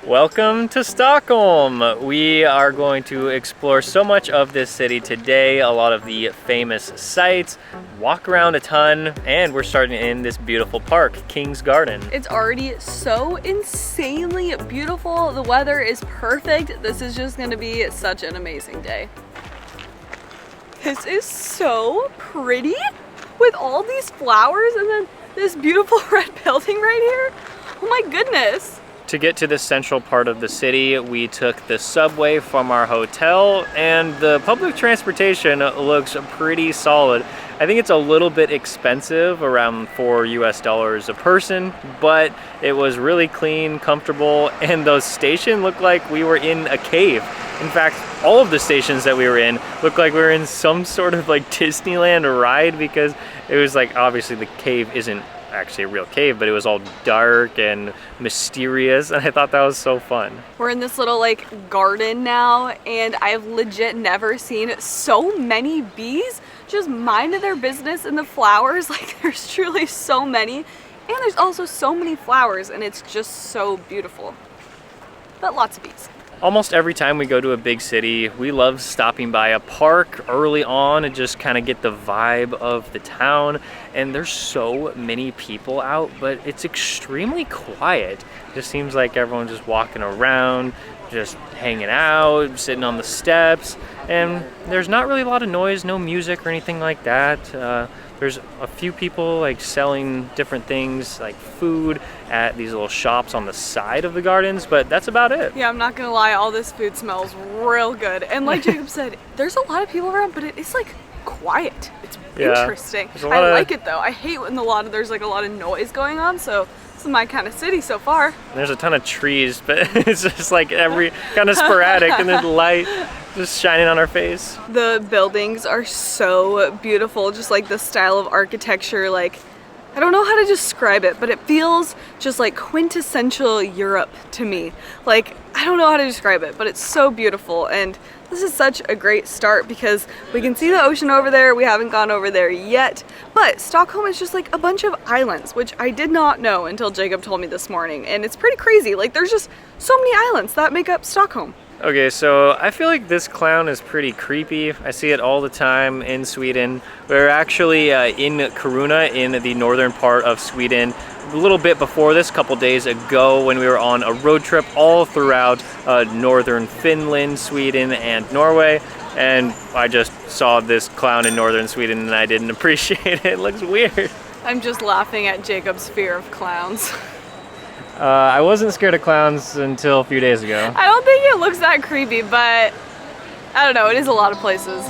Welcome to Stockholm! We are going to explore so much of this city today, a lot of the famous sites, walk around a ton, and we're starting in this beautiful park, King's Garden. It's already so insanely beautiful. The weather is perfect. This is just gonna be such an amazing day. This is so pretty with all these flowers and then this beautiful red building right here. Oh my goodness. To get to the central part of the city, we took the subway from our hotel, and the public transportation looks pretty solid. I think it's a little bit expensive, around $4 a person, but it was really clean, comfortable, and the station looked like we were in a cave. In fact, all of the stations that we were in looked like we were in some sort of like Disneyland ride, because it was like, obviously the cave isn't actually a real cave, but it was all dark and mysterious, and I thought that was so fun. We're in this little like garden now, and I've legit never seen so many bees just minding their business in the flowers. Like, there's truly so many, and there's also so many flowers, and it's just so beautiful. But lots of bees. Almost every time we go to a big city, we love stopping by a park early on and just kind of get the vibe of the town. And there's so many people out, but it's extremely quiet. It just seems like everyone's just walking around, just hanging out, sitting on the steps. And there's not really a lot of noise, no music or anything like that. There's a few people like selling different things like food at these little shops on the side of the gardens, but that's about it. Yeah, I'm not gonna lie, all this food smells real good. And like Jacob said, there's a lot of people around, but it's like quiet. It's interesting. I like it though. I hate when there's like a lot of noise going on, so this is my kind of city so far. There's a ton of trees, but it's just like every kind of sporadic, and there's light just shining on our face. The buildings are so beautiful, just like the style of architecture. Like, I don't know how to describe it, but it feels just like quintessential Europe to me. Like, I don't know how to describe it, but it's so beautiful. And this is such a great start because we can see the ocean over there. We haven't gone over there yet, but Stockholm is just like a bunch of islands, which I did not know until Jacob told me this morning. And it's pretty crazy. Like, there's just so many islands that make up Stockholm. Okay, so I feel like this clown is pretty creepy. I see it all the time in Sweden. We're actually in Kiruna in the northern part of Sweden a little bit before this, a couple days ago, when we were on a road trip all throughout northern Finland, Sweden, and Norway. And I just saw this clown in northern Sweden and I didn't appreciate it. It looks weird. I'm just laughing at Jacob's fear of clowns. I wasn't scared of clowns until a few days ago. I don't think it looks that creepy, but I don't know, it is a lot of places.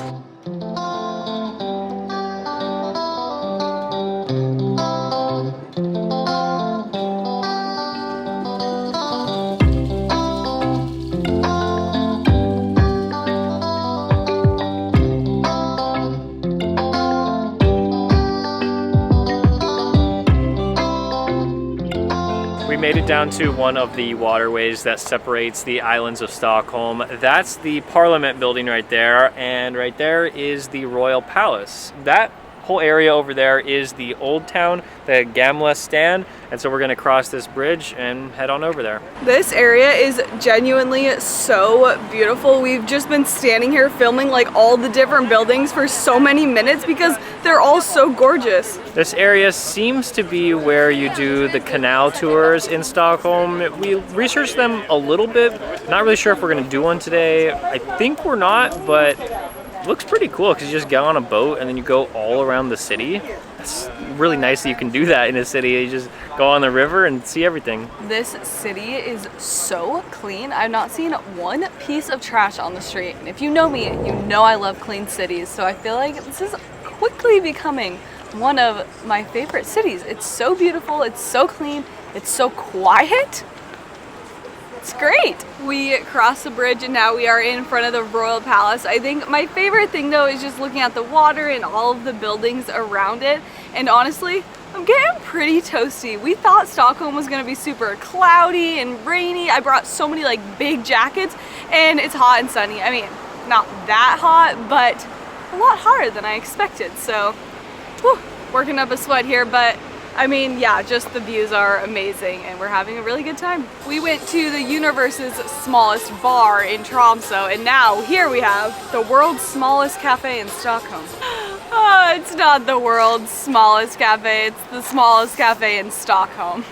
We made it down to one of the waterways that separates the islands of Stockholm. That's the Parliament building right there, and right there is the Royal Palace. That whole area over there is the Old Town, the Gamla Stan, and so we're gonna cross this bridge and head on over there. This area is genuinely so beautiful. We've just been standing here filming like all the different buildings for so many minutes because they're all so gorgeous. This area seems to be where you do the canal tours in Stockholm. We researched them a little bit. Not really sure if we're gonna do one today. I think we're not, but it looks pretty cool because you just get on a boat and then you go all around the city. It's really nice that you can do that in a city. You just go on the river and see everything. This city is so clean. I've not seen one piece of trash on the street. And if you know me, you know I love clean cities. So I feel like this is quickly becoming one of my favorite cities. It's so beautiful, it's so clean, it's so quiet. It's great. We crossed the bridge and now we are in front of the Royal Palace. I think my favorite thing though is just looking at the water and all of the buildings around it. And honestly, I'm getting pretty toasty. We thought Stockholm was gonna be super cloudy and rainy. I brought so many like big jackets and it's hot and sunny. I mean, not that hot, but a lot hotter than I expected. So, whew, working up a sweat here, but I mean, yeah, just the views are amazing and we're having a really good time. We went to the universe's smallest bar in Tromsø, and now here we have the world's smallest cafe in Stockholm. Oh, it's not the world's smallest cafe, it's the smallest cafe in Stockholm.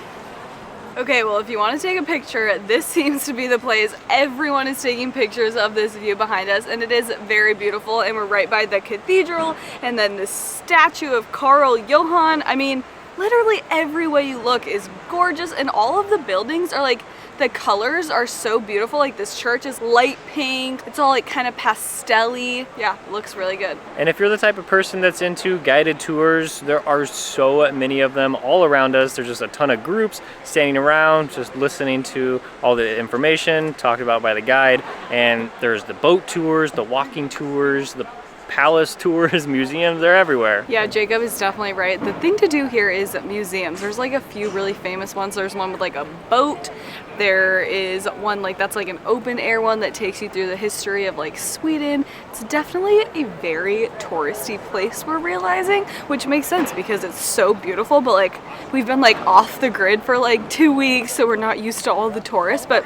Okay, well, if you want to take a picture, this seems to be the place. Everyone is taking pictures of this view behind us, and it is very beautiful, and we're right by the cathedral, and then the statue of Carl Johan. I mean, literally every way you look is gorgeous, and all of the buildings are like, the colors are so beautiful. Like this church is light pink. It's all like kind of pastel-y. Yeah, it looks really good. And if you're the type of person that's into guided tours, there are so many of them all around us. There's just a ton of groups standing around, just listening to all the information talked about by the guide. And there's the boat tours, the walking tours, the palace tours, museums, they're everywhere. Yeah, Jacob is definitely right. The thing to do here is museums. There's like a few really famous ones. There's one with like a boat. There is one like that's like an open air one that takes you through the history of like Sweden. It's definitely a very touristy place, we're realizing, which makes sense because it's so beautiful, but like we've been like off the grid for like 2 weeks, so we're not used to all the tourists, but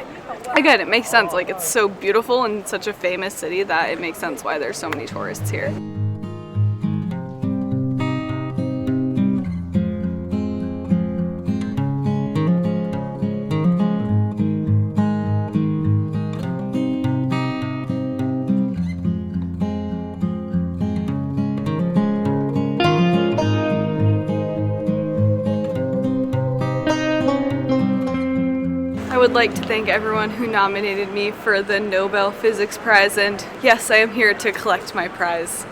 again, it makes sense. Like it's so beautiful and such a famous city that it makes sense why there's so many tourists here. I would like to thank everyone who nominated me for the Nobel Physics Prize, and yes, I am here to collect my prize.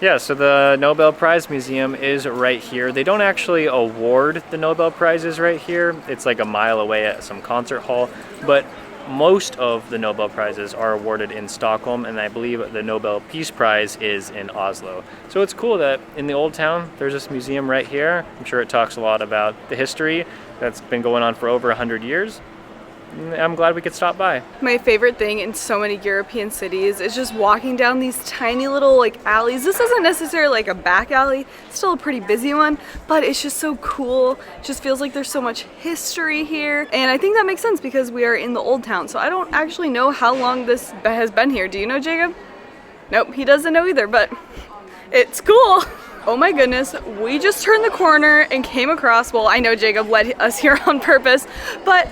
Yeah, so the Nobel Prize Museum is right here. They don't actually award the Nobel Prizes right here. It's like a mile away at some concert hall, but most of the Nobel Prizes are awarded in Stockholm, and I believe the Nobel Peace Prize is in Oslo. So it's cool that in the old town, there's this museum right here. I'm sure it talks a lot about the history that's been going on for over 100 years. I'm glad we could stop by. My favorite thing in so many European cities is just walking down these tiny little like alleys. This isn't necessarily like a back alley, it's still a pretty busy one, but it's just so cool. It just feels like there's so much history here. And I think that makes sense because we are in the old town. So I don't actually know how long this has been here. Do you know, Jacob? Nope, he doesn't know either, but it's cool. Oh my goodness, we just turned the corner and came across, well, I know Jacob led us here on purpose, but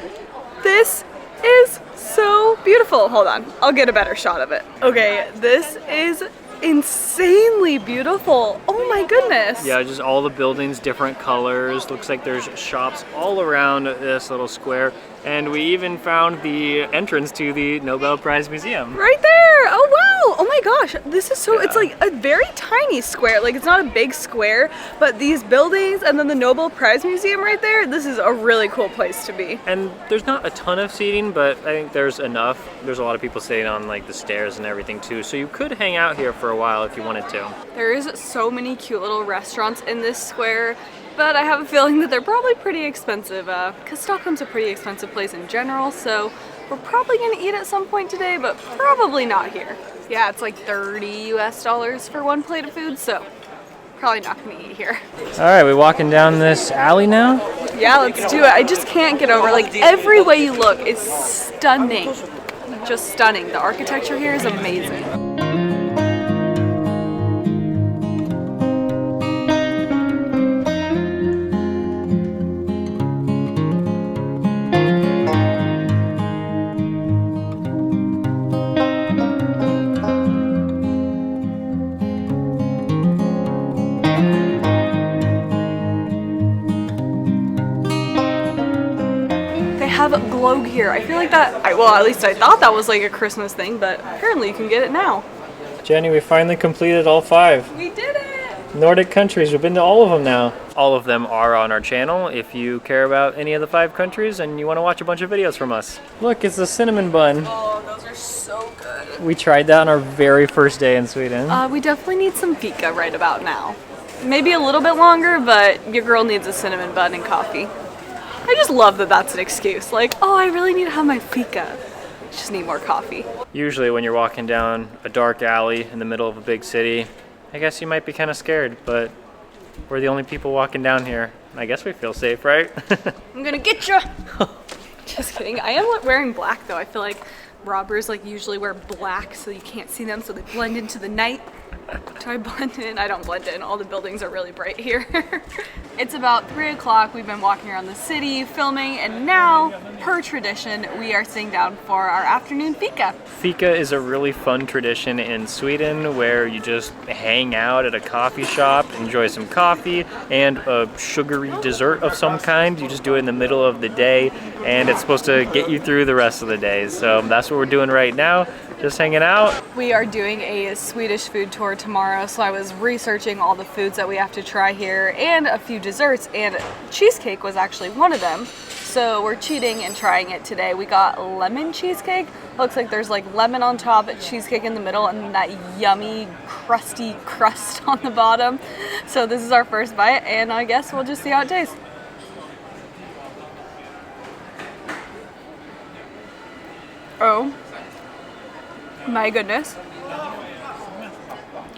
this is so beautiful. Hold on, I'll get a better shot of it. Okay, this is insanely beautiful. Oh my goodness. Yeah, just all the buildings, different colors. Looks like there's shops all around this little square. And we even found the entrance to the Nobel Prize Museum. Right there! Oh wow! Oh my gosh, this is so, it's like a very tiny square. Like it's not a big square, but these buildings and then the Nobel Prize Museum right there, this is a really cool place to be. And there's not a ton of seating, but I think there's enough. There's a lot of people sitting on like the stairs and everything too, so you could hang out here for a while if you wanted to. There is so many cute little restaurants in this square, but I have a feeling that they're probably pretty expensive because Stockholm's a pretty expensive place in general, so we're probably gonna eat at some point today, but probably not here. Yeah, it's like $30 US for one plate of food, so probably not gonna eat here. All right, we walking down this alley now? Yeah, let's do it. I just can't get over, like every way you look is stunning. Just stunning. The architecture here is amazing. Have a globe here. I feel like that, well, at least I thought that was like a Christmas thing, but apparently you can get it now. Jenny, we finally completed all 5. We did it! Nordic countries, we've been to all of them now. All of them are on our channel if you care about any of the 5 countries and you want to watch a bunch of videos from us. Look, it's a cinnamon bun. Oh, those are so good. We tried that on our very first day in Sweden. We definitely need some fika right about now. Maybe a little bit longer, but your girl needs a cinnamon bun and coffee. I just love that that's an excuse. Like, oh, I really need to have my fika. Just need more coffee. Usually when you're walking down a dark alley in the middle of a big city, I guess you might be kind of scared, but we're the only people walking down here. I guess we feel safe, right? I'm gonna get you. Just kidding. I am wearing black though. I feel like robbers like usually wear black so you can't see them, so they blend into the night. Do I blend in? I don't blend in. All the buildings are really bright here. It's about 3 o'clock. We've been walking around the city filming, and now, per tradition, we are sitting down for our afternoon fika. Fika is a really fun tradition in Sweden where you just hang out at a coffee shop, enjoy some coffee and a sugary dessert of some kind. You just do it in the middle of the day, and it's supposed to get you through the rest of the day. So that's what we're doing right now. Just hanging out. We are doing a Swedish food tour tomorrow, so I was researching all the foods that we have to try here and a few desserts, and cheesecake was actually one of them. So we're cheating and trying it today. We got lemon cheesecake. Looks like there's like lemon on top, cheesecake in the middle, and that yummy crusty crust on the bottom. So this is our first bite, and I guess we'll just see how it tastes. Oh. My goodness.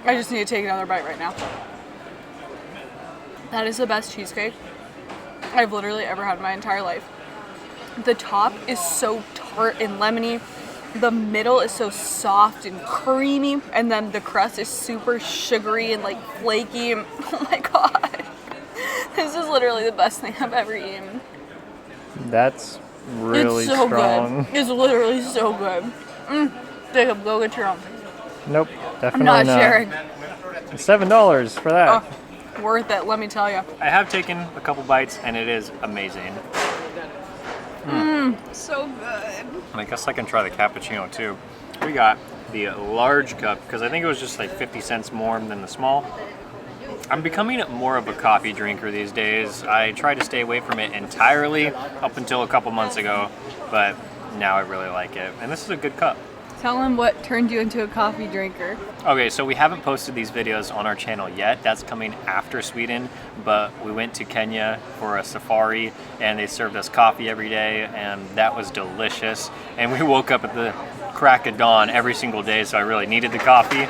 I just need to take another bite right now. That is the best cheesecake I've literally ever had in my entire life. The top is so tart and lemony. The middle is so soft and creamy. And then the crust is super sugary and like flaky. Oh my god. This is literally the best thing I've ever eaten. That's really it's so strong. Good. It's literally so good. Jacob, go get your own. Nope, definitely I'm not not. sharing. It's $7 for that. Oh, worth it, let me tell you. I have taken a couple bites and it is amazing. So good. And I guess I can try the cappuccino too. We got the large cup because I think it was just like 50 cents more than the small. I'm becoming more of a coffee drinker these days. I tried to stay away from it entirely up until a couple months ago, but now I really like it. And this is a good cup. Tell them what turned you into a coffee drinker. Okay, so we haven't posted these videos on our channel yet. That's coming after Sweden, but we went to Kenya for a safari and they served us coffee every day and that was delicious. And we woke up at the crack of dawn every single day, so I really needed the coffee.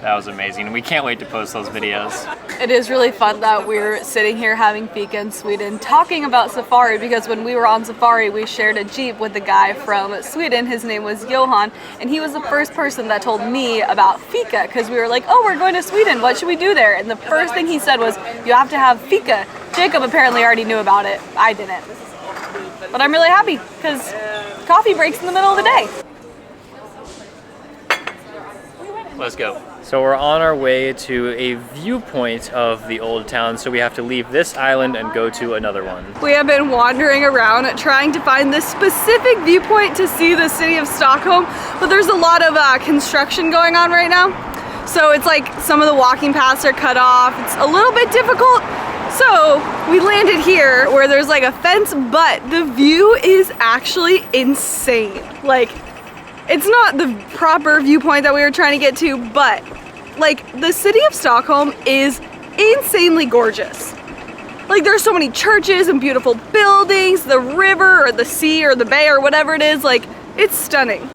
That was amazing, and we can't wait to post those videos. It is really fun that we're sitting here having fika in Sweden talking about safari, because when we were on safari we shared a Jeep with a guy from Sweden. His name was Johan, and he was the first person that told me about fika, because we were like, oh, we're going to Sweden, what should we do there? And the first thing he said was, you have to have fika. Jacob apparently already knew about it. I didn't. But I'm really happy because coffee breaks in the middle of the day. Let's go. So we're on our way to a viewpoint of the old town, so we have to leave this island and go to another one. We have been wandering around trying to find the specific viewpoint to see the city of Stockholm, but there's a lot of construction going on right now. So it's like some of the walking paths are cut off. It's a little bit difficult. So we landed here where there's like a fence, but the view is actually insane. Like, it's not the proper viewpoint that we were trying to get to, but like the city of Stockholm is insanely gorgeous. Like, there's so many churches and beautiful buildings, the river or the sea or the bay or whatever it is, like, it's stunning.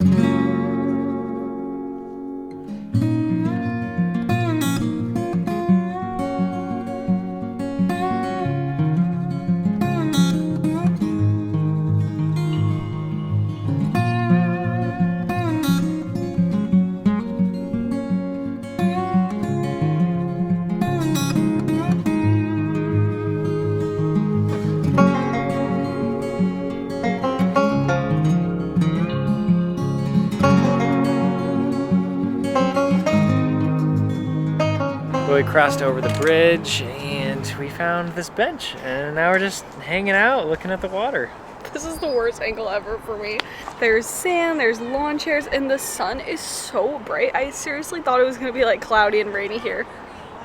We crossed over the bridge and we found this bench, and now we're just hanging out looking at the water. This is the worst angle ever for me. There's sand, there's lawn chairs, and the sun is so bright. I seriously thought it was gonna be like cloudy and rainy here.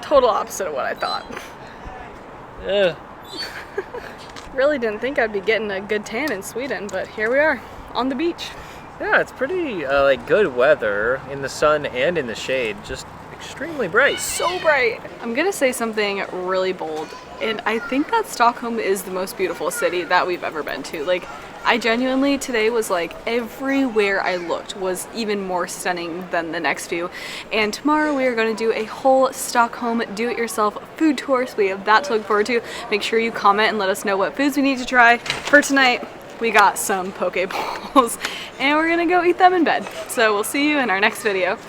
Total opposite of what I thought. Ugh. Really didn't think I'd be getting a good tan in Sweden, but here we are on the beach. Yeah, it's pretty like good weather in the sun and in the shade, just extremely bright. So bright. I'm gonna say something really bold, and I think that Stockholm is the most beautiful city that we've ever been to. Like, I genuinely today was like everywhere I looked was even more stunning than the next few. And tomorrow we are going to do a whole Stockholm do-it-yourself food tour, so we have that to look forward to. Make sure you comment and let us know what foods we need to try. For tonight, we got some poke bowls and we're gonna go eat them in bed. So we'll see you in our next video.